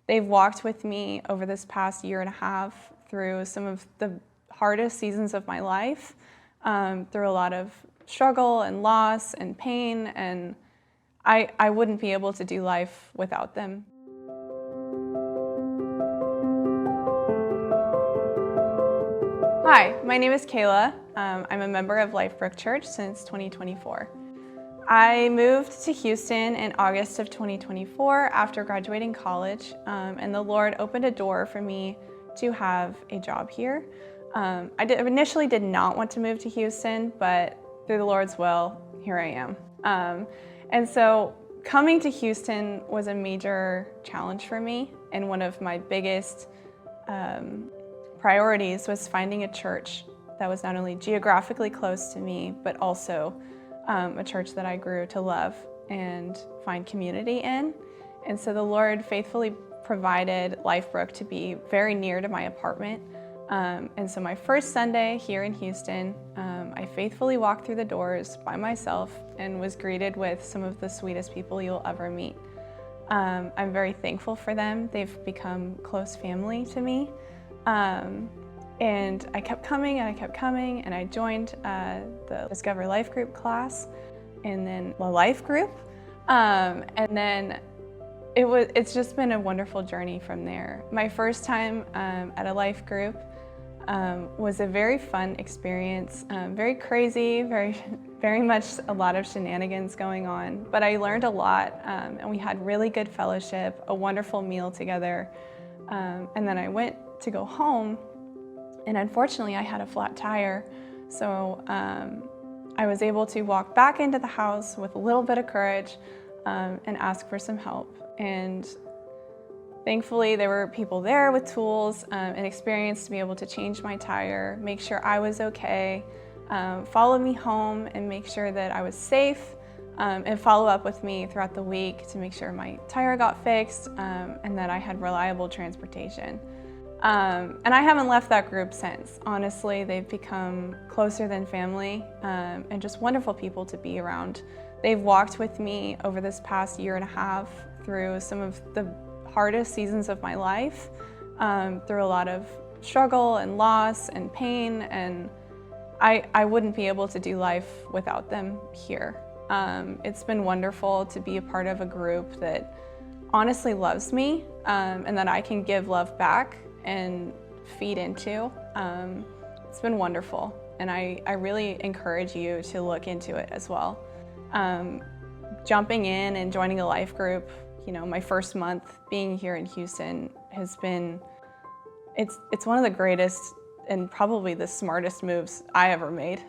They've walked with me over this past year and a half through some of the hardest seasons of my life, through a lot of struggle and loss and pain, and I wouldn't be able to do life without them. Hi, my name is Kayla. I'm a member of Lifebrook Church since 2024. I moved to Houston in August of 2024 after graduating college, and the Lord opened a door for me to have a job here. I initially did not want to move to Houston, but through the Lord's will, here I am. And so coming to Houston was a major challenge for me, and one of my biggest priorities was finding a church that was not only geographically close to me, but also a church that I grew to love and find community in. And so the Lord faithfully provided Lifebrook to be very near to my apartment. And so my first Sunday here in Houston, I faithfully walked through the doors by myself and was greeted with some of the sweetest people you'll ever meet. I'm very thankful for them. They've become close family to me. And I kept coming and I kept coming, and I joined the Discover Life Group class and then the Life Group. And then it's just been a wonderful journey from there. My first time at a Life Group was a very fun experience, very crazy, very much a lot of shenanigans going on, but I learned a lot, and we had really good fellowship, a wonderful meal together, and then I went to go home, and unfortunately I had a flat tire, so I was able to walk back into the house with a little bit of courage and ask for some help. And thankfully there were people there with tools and experience to be able to change my tire, make sure I was okay, follow me home and make sure that I was safe, and follow up with me throughout the week to make sure my tire got fixed and that I had reliable transportation. And I haven't left that group since. Honestly, they've become closer than family, and just wonderful people to be around. They've walked with me over this past year and a half through some of the hardest seasons of my life, through a lot of struggle and loss and pain, and I wouldn't be able to do life without them here. It's been wonderful to be a part of a group that honestly loves me, and that I can give love back and feed into. It's been wonderful, and I really encourage you to look into it as well. Jumping in and joining a life group, my first month being here in Houston has been, it's one of the greatest and probably the smartest moves I ever made.